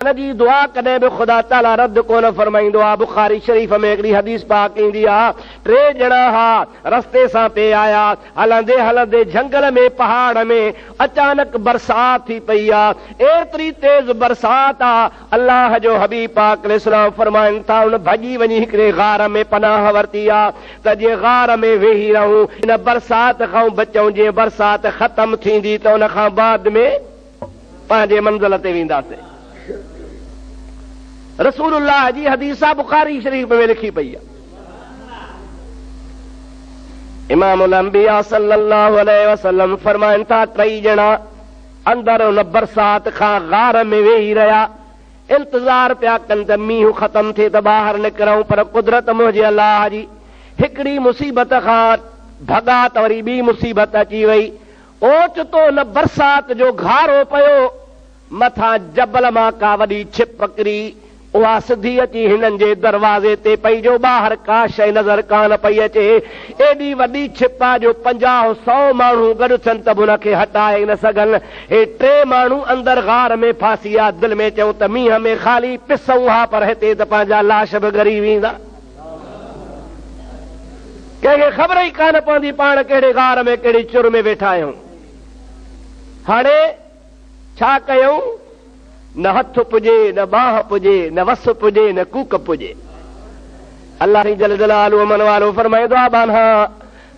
जी दुआ कदे भी खुदा ताला रद्द को न फरमाईंदो आ। बुखारी शरीफ में हिकिड़ी हदीस पाक ईंदी आ, टे ॼणा हा रस्ते सां पे आया, हलंदे हलंदे जंगल में पहाड़ में अचानक बरसात थी पई आ, एतिरी तेज बरसात आ। अल्लाह जो हबीब पाक अलैहिस्सलाम फरमाइनि था उन भॼी वञी हिकिड़े गार में पनाह वरिती आ त जीअं गार में वेही रहूं, इन बरसात खां बचूं, जीअं बरसात ख़तम थींदी त उन खां बाद में पंहिंजे मंज़िल ते वेंदासीं। रसूलुल्लाह जी हदीसा बुखारी शरीफ में लिखी पई है। इमामुल अंबिया सल्लल्लाहु अलैहि वसल्लम फरमाइनि था टई ॼणा अंदर उन बरसात खां गार में वेही रहिया, इंतजार पिया कनि त मींहुं ख़तम थिए त ॿाहिरि निकिरूं, पर कुदरत मुंहिंजे अल्लाह जी हिकिड़ी मुसीबत खां भॻा त वरी ॿी मुसीबत अची वई। ओचितो न बरसात जो घारो पियो, मथां जबल मां का वॾी छिप किरी, उहा सिधी अची हिननि जे दरवाज़े ते पई, जो ॿाहिरि का शइ नज़र कान पई अचे। एॾी वॾी छिप आहे जो 50-100 माण्हू गॾु थियनि त बि हुनखे हटाए न सघनि। हे टे माण्हू अंदरि गार में फासी विया, दिलि में चऊं त मींहं में ख़ाली पिसूं हा, पर हिते त पंहिंजा लाश बि ॻरी वेंदा। कंहिंखे ख़बर ई कान पवंदी पाण कहिड़े गार में कहिड़ी चुर में वेठा आहियूं। हाणे छा कयूं? न हथ पुॼे, न बाह पुॼे, न वस पुॼे, न कूक पुॼे। अल्लाह जल जलालुहु मन वालो फरमाईंदो आहे, बान्हा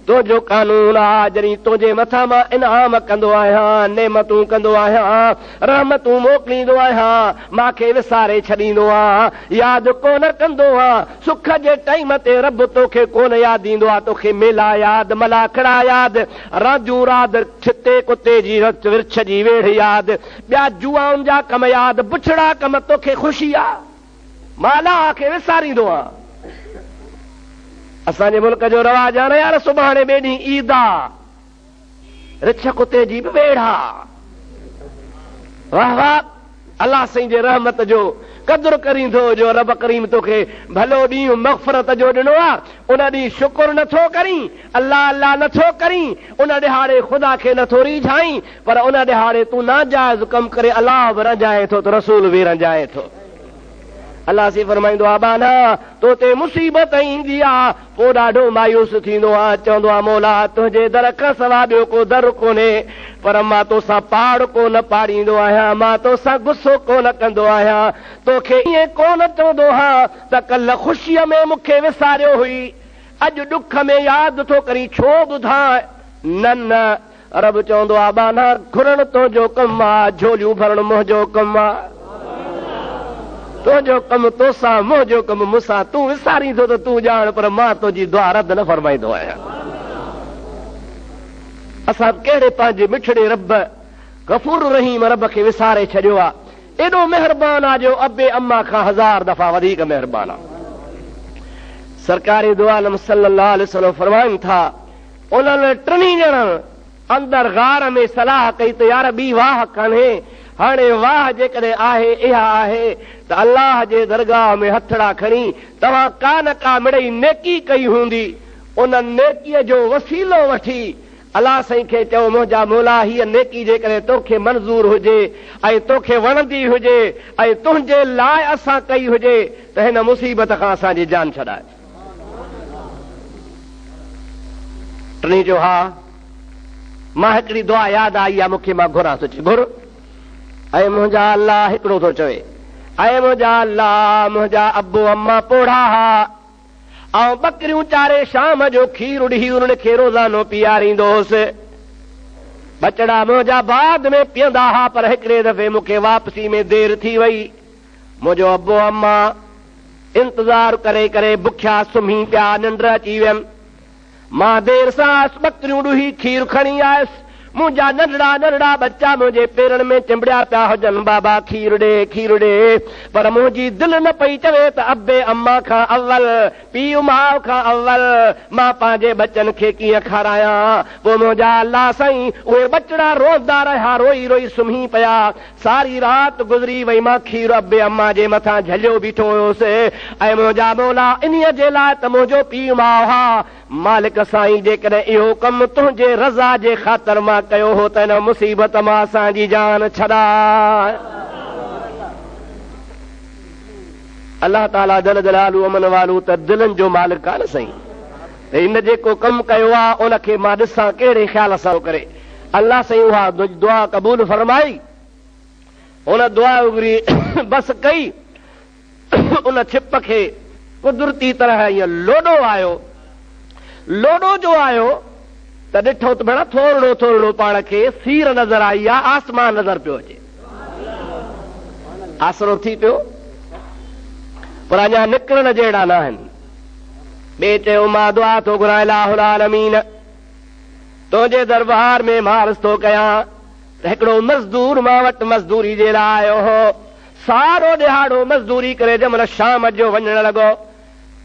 तुंहिंजो कानून आहे, जॾहिं तुंहिंजे मथां मां इनाम कंदो आहियां, नेमतूं कंदो आहियां, रहमतूं मोकिलींदो आहियां, मांखे विसारे छॾींदो आहे, यादि कोन कंदो आहे। सुख जे टाइम ते रब तोखे कोन यादि ईंदो आहे, तोखे मेला यादि, मलाखड़ा यादि, राजू राद, छिते कुते जी विर्छ जी वेढ़ यादि, ॿिया जुआउनि जा कम यादि, बुछड़ा कम, तोखे ख़ुशी आहे, मां अलाह खे विसारींदो आहे। असांजे मुल्क जो रवाज आहे न यार, सुभाणे ॿिए ॾींहुं ईद आहे, रिछ कुते जी बि वेढ़ा। वाह वाह, अलाह साईं जे रहमत जो क़दुरु करींदो, जो रब करीम तोखे भलो ॾींहुं मग़फ़िरत जो ॾिनो आहे, उन ॾींहुं शुकुर नथो करीं, अल्लाह अल्लाह नथो करीं, उन ॾिहाड़े ख़ुदा खे नथो रीझाईं, पर उन ॾिहाड़े तूं नाजाइज़ कमु करे अलाह बि रंजाए थो त रसूल बि रंजाए थो। अल्लाह सी फरमाईंदो आहे, बाना तो ते मुसीबत ईंदी आहे, पोइ ॾाढो मायूस थींदो आहे, चवंदो आहे मौला तुंहिंजे दर खां सवाइ ॿियो को दर कोन्हे, पर मां तोसां पाड़ कोन पाड़ींदो आहियां, मां तोसां गुस्सो कोन कंदो आहियां, तोखे ईअं कोन चवंदो आहियां त कल्ह ख़ुशीअ में मूंखे विसारियो हुई, अॼु ॾुख में यादि थो करी छो ॿुधां? न न, रब चवंदो आहे बाना घुरण तुंहिंजो कमु आहे, झोलियूं भरण मुंहिंजो कमु आहे, तुंहिंजो कमु तोसां, मुंहिंजो कमु मूंसां, तूं विसारींदो त तूं ॼाण, पर मां तुंहिंजी दुआ रद्द न फरमाईंदो आहियां। असां कहिड़े पंहिंजे मिठड़े रब गफ़ूर रहीम रब खे विसारे छॾियो आहे। एॾो महिरबान आहे जो अबे अम्मा खां 1000 दफ़ा वधीक महिरबान आहे। सरकारी दो आलम सल्लल्लाहु अलैहि वसल्लम फरमाइनि था, उन्हनि टिनी ॼणनि अंदरि गार में सलाह कई त यार ॿी वाह कान्हे, हाणे वाह जेकॾहिं आहे इहा आहे त अल्लाह जे दरगाह में हथड़ा खणी तव्हां का न का मिड़ई नेकी कई हूंदी, उन नेकीअ जो वसीलो वठी अल्लाह साईं खे चओ, मुंहिंजा मौला हीअ नेकी जेकॾहिं तोखे मंज़ूर हुजे ऐं तोखे वणंदी हुजे ऐं तुंहिंजे लाइ असां कई हुजे त हिन मुसीबत खां असांजी जान छॾाए। टिनी जो हा, मां हिकिड़ी दुआ यादि आई आहे मूंखे, मां घुरां थो घुर, ऐं मुंहिंजा अल्लाह हिकिड़ो थो चवे, ऐं मुंहिंजा अल्लाह मुंहिंजा अबू अम्मा पोढ़ा हा, ऐं ॿकरियूं चारे शाम जो खीर ॾही उन्हनि खे रोज़ानो पीआरींदो हुउसि, बचड़ा मुंहिंजा बाद में पीअंदा हा, पर हिकिड़े दफ़े मूंखे वापसी में देरि थी वई, मुंहिंजो अबू अम्मा इंतज़ार करे करे बुखिया सुम्ही पिया, निंड अची वियमि, मां देरि सां ॿकरियूं ॾही खीर खणी आयुसि, मुंहिंजा नंढड़ा नंढड़ा बच्चा मुंहिंजे पेरनि में चिंबड़िया पिया हुजनि, बाबा खीर ॾे, पर मुंहिंजी दिलि न पई चवे त अबे अम्मा खां अव्वल, पीउ माउ खां अव्वल मां पंहिंजे बच्चनि खे कीअं खारायां। पोइ मुंहिंजा अल्लाह साईं उहे बचड़ा रोज़दा रहिया, रोई रोई सुम्ही पिया, सारी राति गुज़री वई, मां खीर अबे अम्मा जे मथां झलियो बीठो हुयुसि, ऐं मुंहिंजा मौला इन्हीअ जे लाइ त मुंहिंजो पीउ माउ हा, मालिक साईं जेकॾहिं इहो कमु तुंहिंजे रज़ा जे ख़ातिर मां कयो हो त हिन मुसीबत मां असांजी जान छॾाए। अल्लाह ताला जल जलालू अमन वालू त दिलनि जो मालिक आहे न साईं। हिन जेको कमु कयो आहे उनखे मां ॾिसां कहिड़े ख़्याल सां करे। अल्लाह साईं उहा दुआ क़बूल फरमाई। उन दुआ घुरी बस कई। उन छिप खे कुदरती तरह ईअं लोॾो आयो। लोॾो जो आयो त ॾिठो त भेण थोरो थोरो पाण खे सीर नज़र आई आहे, आसमान नज़र पियो अचे, आसरो थी पियो, पर अञा निकिरण जहिड़ा न आहिनि। ॿिए चयो मां दुआ थो घुरां इलाहुल आलमीन, तुंहिंजे दरबार में मां अर्ज़ थो कयां त हिकिड़ो मज़दूर मां वटि मज़दूरी जे लाइ आयो हो। सारो ॾिहाड़ो मज़दूरी करे जंहिंमहिल शाम जो वञण लॻो,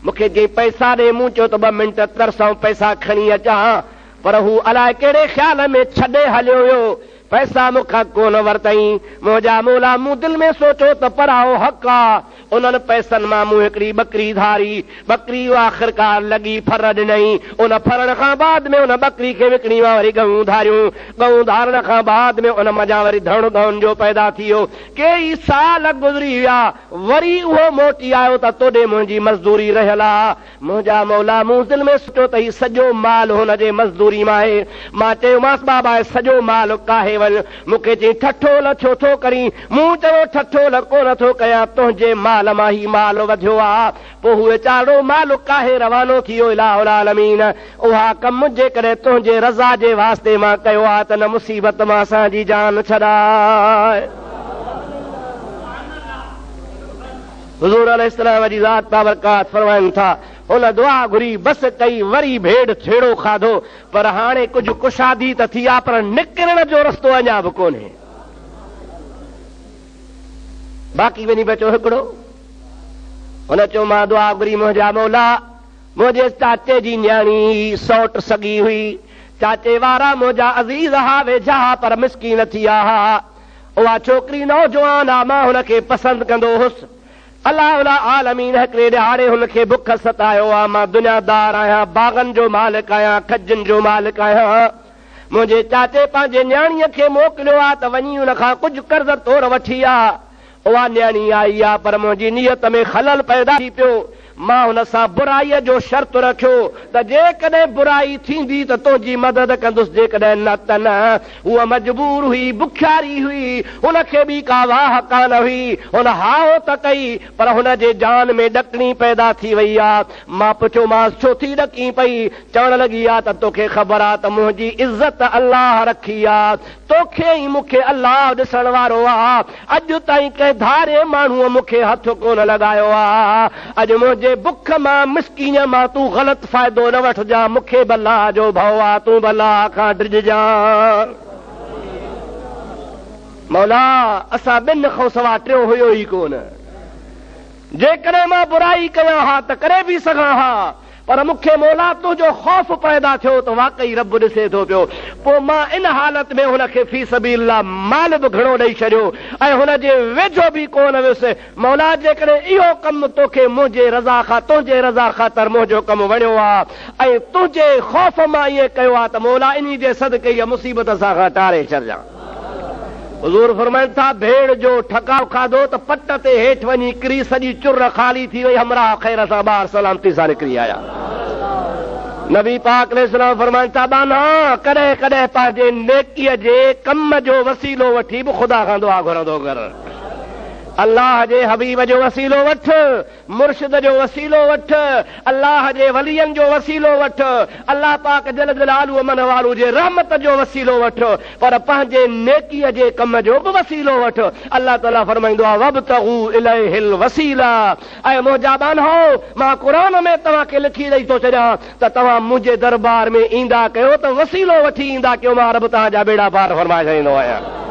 मूंखे चई पैसा ॾे। मूं चयो त 2 मिंट तरसां पैसा खणी अचां, पर हू अलाए कहिड़े ख़्याल में छॾे हलियो हुयो। पैसा मूंखां कोन वरितई। मुंहिंजा मौला मूं दिलि में सोचियो त पराओ हक़ आहे। उन्हनि पैसनि मां मूं हिकिड़ी बकरी धारी। बकरी आख़िरकार लॻी फर ॾिनई। उन फरण खां बाद में उन बकरी खे विकिणी मां वरी गऊं धारियूं। गऊं धारण खां बाद में उन मज़ा वरी धण गऊं जो पैदा थी वियो। कई साल गुज़री विया, वरी उहो मोटी आयो त तोॾे मुंहिंजी मज़दूरी रहियल आहे। मुंहिंजा मौला मूं दिलि में सोचियो त हीउ सॼो माल हुनजे मज़दूरी मां आहे। मां चयोमांसि बाबा सॼो माल काहे वञ। मूंखे चई ठठोल छो थो करी। मूं चयो ठठोल कोन थो कयां, तुंहिंजे माल मां ई माल वधियो आहे। पोइ उहे चारो माल काहे रवानो थी वियो इलाहुल आलमीन। उहा कमु जेकॾहिं तुंहिंजे रज़ा जे वास्ते मां कयो आहे त न मुसीबत मां असांजी जान छॾाए। हुज़ूर अलैहिस्सलाम जी ज़ात बाबरकात फरमाइनि था, हुन दुआ घुरी बस कई, वरी भेड़ छेड़ो खाधो, पर हाणे कुझु कुशादी त थी आहे, पर निकिरण जो रस्तो अञा बि कोन्हे। बाक़ी वञी बचो हिकिड़ो। हुन चयो मां दुआ घुरी मुंहिंजा मौला, मुंहिंजे चाचे जी न्याणी सौट सगी हुई। चाचे वारा मुंहिंजा अज़ीज़ हा, वेझा, पर मिसकीन थी आहे। उहा छोकिरी नौजवान आहे, मां हुनखे पसंदि कंदो हुउसि। अल्लाह आलमीन हिकिड़े ॾिहाड़े हुनखे बुख सतायो आहे। मां दुनियादार आहियां, बाग़नि जो मालिक आहियां, खजनि जो मालिक आहियां। मुंहिंजे चाचे पंहिंजे न्याणीअ खे मोकिलियो आहे त वञी हुन खां कुझु कर्ज़ तोड़ वठी आहे। उहा न्याणी आई आहे, पर मुंहिंजी नियत में खलल पैदा थी पियो। मां हुन सां बुराईअ जो शर्त रखियो त जेकॾहिं बुराई थींदी त तुंहिंजी मदद कंदुसि, जेकॾहिं न त न। उहा मजबूर हुई, बुखियारी हुई, हुनखे बि का वाह कान हुई। हुन हाओ त कई, पर हुनजे जान में ॾकणी पैदा थी वई आहे। मां पुछियोमांसि छो थी ॾकी पई? चवण लॻी आहे त तोखे ख़बर आहे त मुंहिंजी इज़त अल्लाह रखी आहे, तोखे ई मूंखे अल्लाह ॾिसण वारो आहे। अॼु ताईं कंहिं धारे माण्हूअ मूंखे हथ कोन लॻायो आहे। अॼु मुंहिंजे बुख मां, मिसकीन मां तूं ग़लति फ़ाइदो न वठिजां। मूंखे भला जो भउ आहे, तूं भला खां डिॼजां। मौला असां ॿिनि खां सवा टियों हुयो ई कोन। जेकॾहिं मां बुराई कयां हा त करे बि सघां हा, पर मूंखे मौला तुंहिंजो ख़ौफ़ पैदा थियो त वाकई रब ॾिसे थो पियो। पोइ मां इन हालत में हुनखे फी सबीलिल्लाह माल बि घणो ॾेई छॾियो ऐं हुनजे वेझो बि कोन वियुसि। मौला जेकॾहिं इहो कमु तोखे मुंहिंजे रज़ा खां, तुंहिंजे रज़ा ख़ातिर मुंहिंजो कमु वणियो आहे ऐं तुंहिंजे ख़ौफ़ मां ईअं कयो आहे, त मौला इन जे सदके इहा मुसीबत असां खां टारे छॾिजां। हुज़ूर फरमाइनि था, भेड़ जो ठकाव खाधो त पट ते हेठि वञी किरी, सॼी चुर ख़ाली थी वई। हमरा ख़ैर सां ॿार सलामती सां निकिरी आया। नबी पाक अलैहिस्सलाम फरमाइनि था, बाना कॾहिं कॾहिं पंहिंजे नेकीअ जे कम जो वसीलो वठी बि ख़ुदा खां दुआ घुरंदो कर। अल्लाह जे हबीब जो वसीलो वठ, मुर्शिद जो वसीलो वठ, अल्लाह जे वलियनि जो वसीलो वठ, अल्लाह पाक जल जलालू मन वालू जे रहमत जो वसीलो वठ, पर पंहिंजे नेकीअ जे कम जो बि वसीलो वठ। अल्लाह ताला फरमाईंदो आहे, वब्तगू इलैहिल वसीला। ऐं मुंहिंजा बानो, मां क़ुरान में तव्हांखे लिखी ॾेई थो छॾियां त तव्हां मुंहिंजे दरबार में ईंदा कयो त वसीलो वठी ईंदा कयो। मां रब तव्हांजा बेड़ा पार फरमाए छॾींदो आहियां।